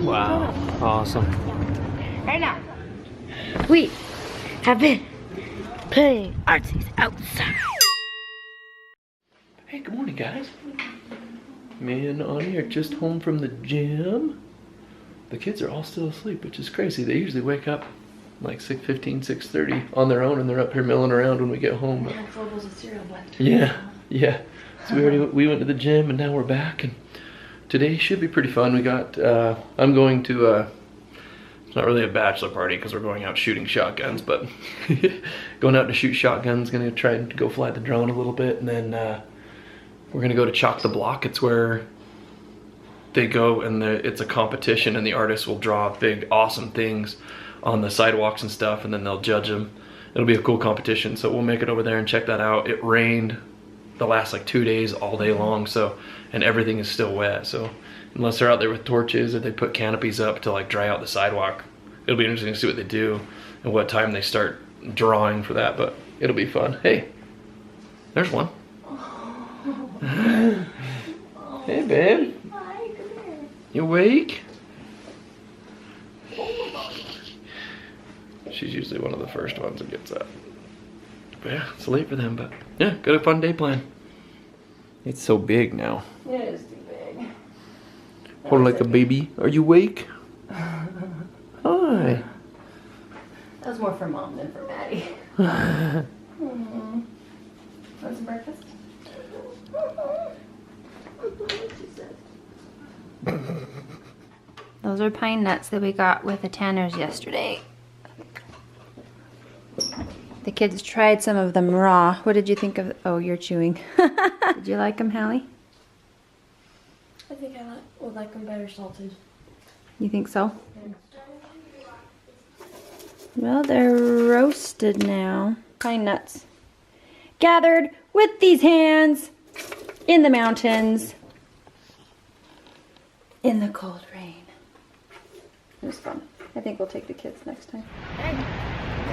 Wow, awesome. Right now, we have been playing artsies outside. Hey, good morning, guys. Me and Ani are just home from the gym. The kids are all still asleep, which is crazy. They usually wake up like 6:15, 6:30 on their own, and they're up here milling around when we get home. But yeah. So we went to the gym, and now we're back, and today should be pretty fun. We got I'm going to it's not really a bachelor party because we're going out shooting shotguns, but going out to shoot shotguns. Gonna try and go fly the drone a little bit, and then we're gonna go to Chalk the Block. It's where they go and it's a competition, and the artists will draw big awesome things on the sidewalks and stuff, and then they'll judge them. It'll be a cool competition, so we'll make it over there and check that out. It rained the last like 2 days all day long, so, and everything is still wet, so unless they're out there with torches or they put canopies up to like dry out the sidewalk, it'll be interesting to see what they do and what time they start drawing for that, but it'll be fun. Hey, there's one. Hey, babe. Hi, come here. You awake? She's usually one of the first ones that gets up. But yeah, it's late for them, but yeah, got a fun day planned. It's so big now. It is too big. Hold like a baby. Are you awake? Hi. That was more for Mom than for Maddie. Want some breakfast? Those are pine nuts that we got with the Tanners yesterday. The kids tried some of them raw. What did you think of? Oh, you're chewing. Did you like them, Hallie? I think I would like them better salted. You think so? Well, they're roasted now. Pine nuts. Gathered with these hands in the mountains in the cold rain. It was fun. I think we'll take the kids next time.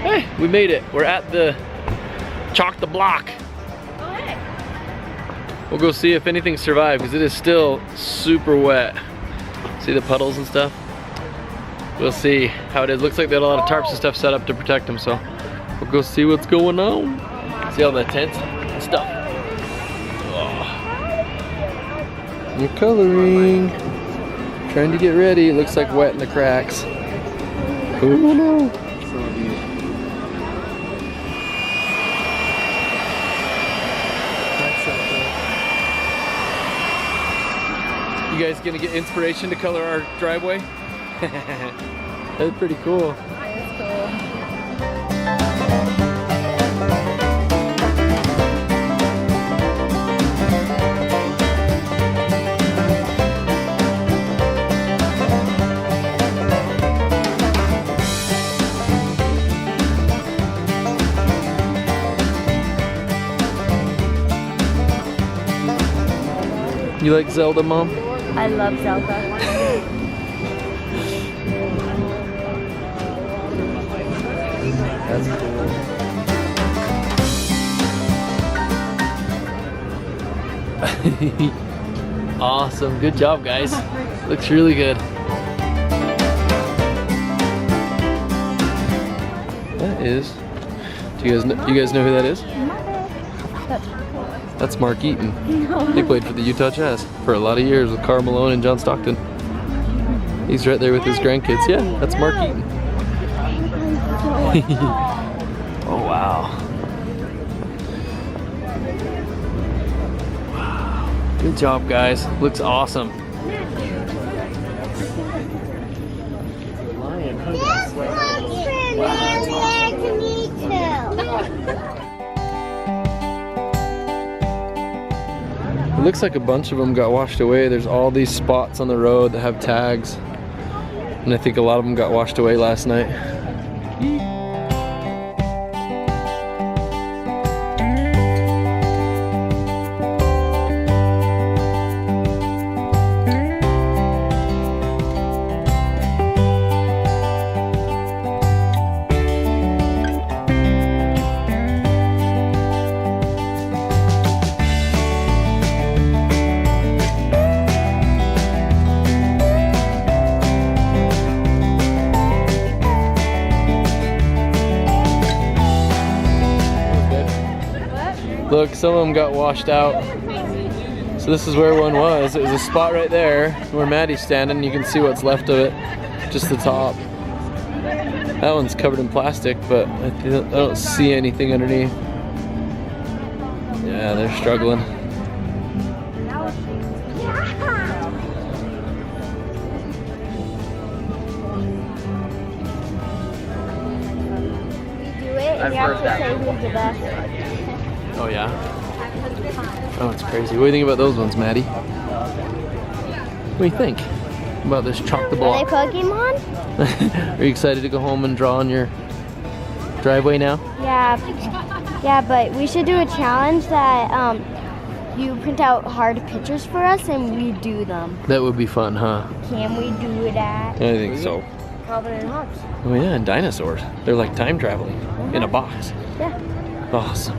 Hey, we made it. We're at the Chalk the Block. Oh, hey. We'll go see if anything survived because it is still super wet. See the puddles and stuff? We'll see how it is. Looks like they had a lot of tarps and stuff set up to protect them, so we'll go see what's going on. See all the tents and stuff. Oh. You're coloring. Trying to get ready. It looks like wet in the cracks. Oh no. You guys gonna get inspiration to color our driveway? That's pretty cool. That's cool. You like Zelda, Mom? I love Zelda. That's cool. Awesome. Good job, guys. Looks really good. That is. Do you guys know who that is? That's Mark Eaton. He played for the Utah Jazz for a lot of years with Karl Malone and John Stockton. He's right there with his grandkids. Yeah, that's Mark Eaton. Oh, wow. Wow. Good job, guys. Looks awesome. It looks like a bunch of them got washed away. There's all these spots on the road that have tags. And I think a lot of them got washed away last night. Look, some of them got washed out. So this is where one was. It was a spot right there where Maddie's standing. You can see what's left of it, just the top. That one's covered in plastic, but I don't see anything underneath. Yeah, they're struggling. I've heard that. Oh yeah? Oh, it's crazy. What do you think about those ones, Maddie? What do you think about this chalk the block? Are they Pokemon? Are you excited to go home and draw on your driveway now? Yeah. Yeah, but we should do a challenge that you print out hard pictures for us and we do them. That would be fun, huh? Can we do that? I think so. Calvin and Hobbes. Oh yeah, and dinosaurs. They're like time traveling in a box. Yeah. Awesome.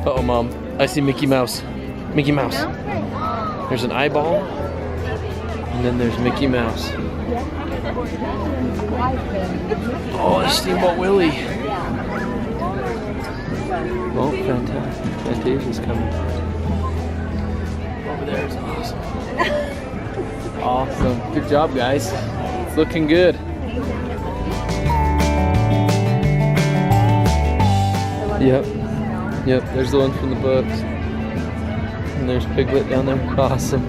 Uh-oh, Mom. I see Mickey Mouse. Mickey Mouse. There's an eyeball. And then there's Mickey Mouse. Oh, it's Steamboat Willie. Oh, fantastic. Fantasia's coming. Over there is awesome. Awesome. Good job, guys. It's looking good. Yep. Yep, there's the one from the books. And there's Piglet down there. Awesome.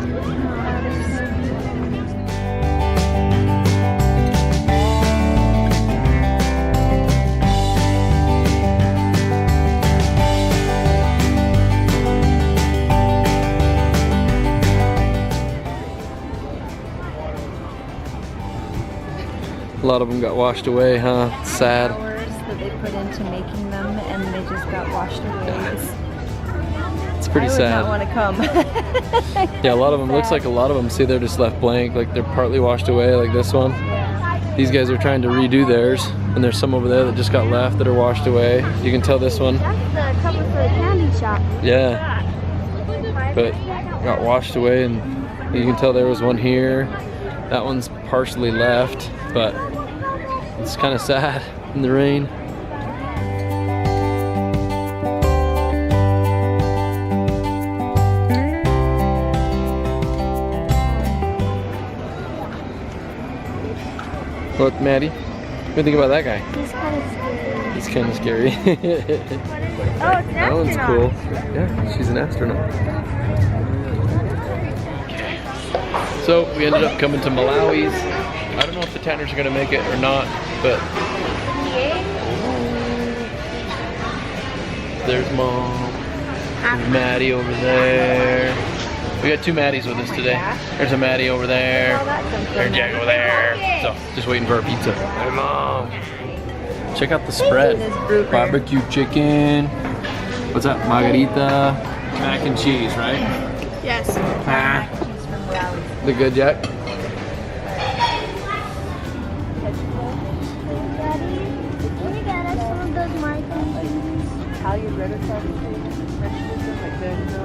A lot of them got washed away, huh? It's sad. Hours that they put into making them and they just got washed away. It's pretty sad. I would not want to come. Yeah, a lot of them, looks like a lot of them, see, they're just left blank, like they're partly washed away, like this one. These guys are trying to redo theirs, and there's some over there that just got left that are washed away. You can tell this one. That's the cover for the candy shop. Yeah. But got washed away, and you can tell there was one here. That one's partially left, but it's kind of sad in the rain. What, Maddie? What do you think about that guy? He's kind of scary. He's kind of scary. Oh, it's an That one's astronaut. cool. Yeah, she's an astronaut. So we ended up coming to Malawi's. I don't know if the Tanners are gonna make it or not, but there's Mom. There's Maddie over there. We got two Maddies with us today. There's a Maddie over there. There's Jack over there. So just waiting for our pizza. Hey, Mom. Check out the spread. Barbecue chicken. What's that? Margarita. Mac and cheese, right? Yes. Ah. The good, Jack?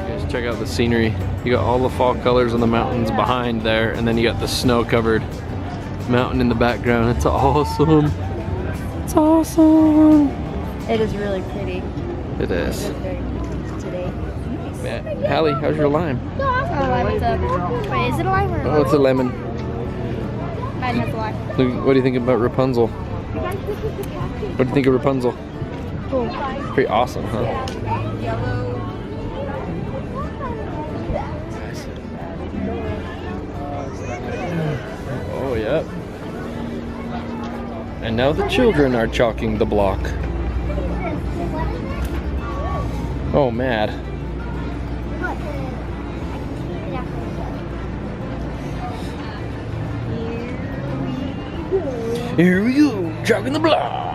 Just check out the scenery. You got all the fall colors on the mountains behind there, and then you got the snow-covered mountain in the background. It's awesome. It's awesome. It is really pretty. It is. Very pretty today. Hallie, how's your lime? Wait, is it a lime or Oh, it's a lemon. Mine has a lime. What do you think about Rapunzel? What do you think of Rapunzel? Cool. Pretty awesome, huh? Oh, yep. And now the children are chalking the block. Oh, mad. Here we go, chalking the block.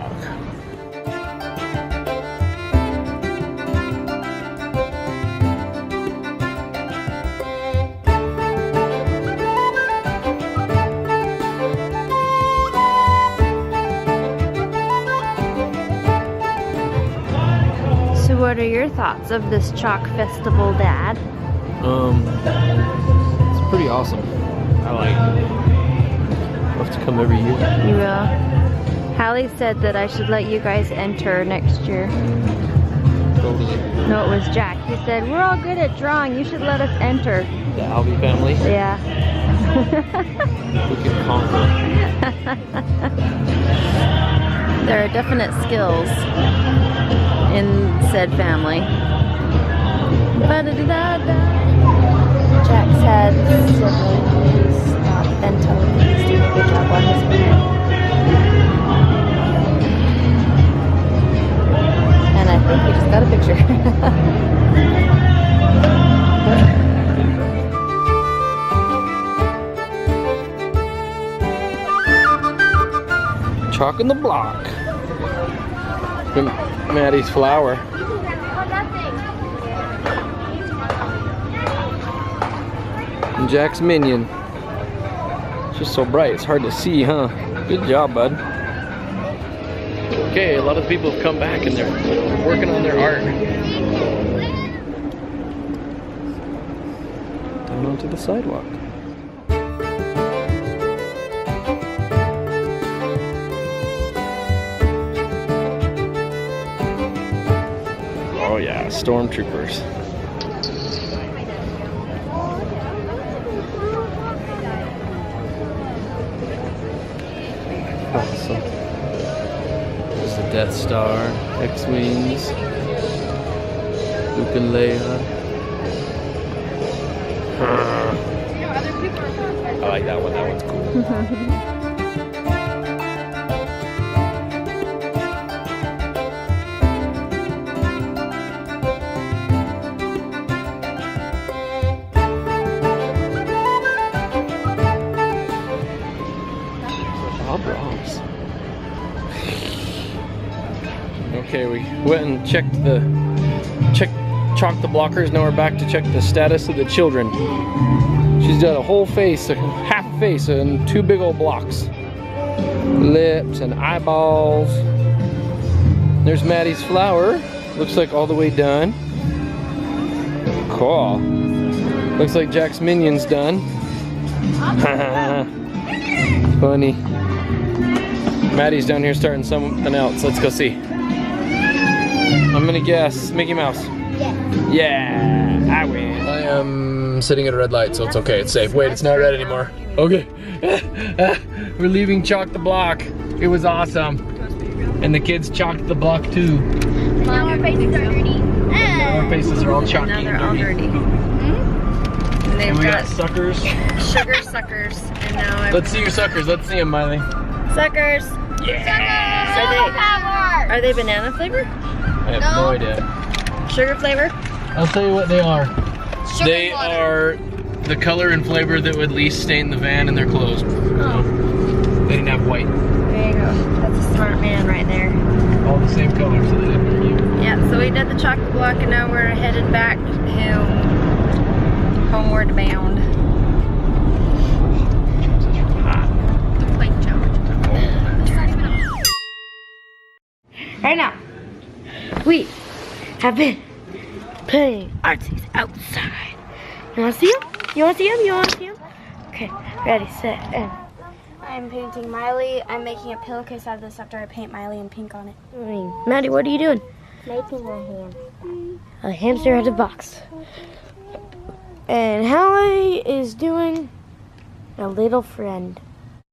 What are your thoughts of this chalk festival, Dad? It's pretty awesome. I like it. I'll have to come every year. You will. Hallie said that I should let you guys enter next year. Totally. No, it was Jack. He said, we're all good at drawing. You should let us enter. The Alvey family. Yeah. We can conquer. There are definite skills in said family. Jack said siblings bento. He's doing a good job on his plan. And I think we just got a picture. Chalk in the block. Maddie's flower. And Jack's minion. It's just so bright, it's hard to see, huh? Good job, bud. Okay, a lot of people have come back and they're working on their art. Down onto the sidewalk. Oh yeah, stormtroopers. Awesome. There's the Death Star, X-Wings, Luke and Leia. I like that one, that one's cool. Okay, we went and chalked the blockers. Now we're back to check the status of the children. She's got a whole face, a half face, and 2 big old blocks. Lips and eyeballs. There's Maddie's flower. Looks like all the way done. Cool. Looks like Jack's minion's done. Funny. Maddie's down here starting something else. Let's go see. I'm gonna guess Mickey Mouse. Yeah. Yeah, I win. I am sitting at a red light, so it's okay. It's safe. Wait, it's not red anymore. Okay. We're leaving Chalk the Block. It was awesome. And the kids chalked the block too. Now our faces are dirty. Our faces are all chalky. Now they're all dirty. And they've And we got got suckers. sugar suckers. And now Let's see your suckers. Let's see them, Miley. suckers. Yeah. Are they banana flavor? I have no idea. Sugar flavor? I'll tell you what they are. Sugar They water. are the color and flavor that would least stain the van and they're closed. Oh. They didn't have white. There you go. That's a smart man right there. All the same color, so they didn't hurt you. Yeah, so we did the chocolate block and now we're headed back home. Homeward bound. Right now, we have been playing artsies outside. You wanna see them? You wanna see them? You wanna see them? Okay, ready, set, and. I'm painting Miley. I'm making a pillowcase out of this after I paint Miley and pink on it. Maddie, what are you doing? Making a ham. A hamster out of a box. And Hallie is doing a little friend.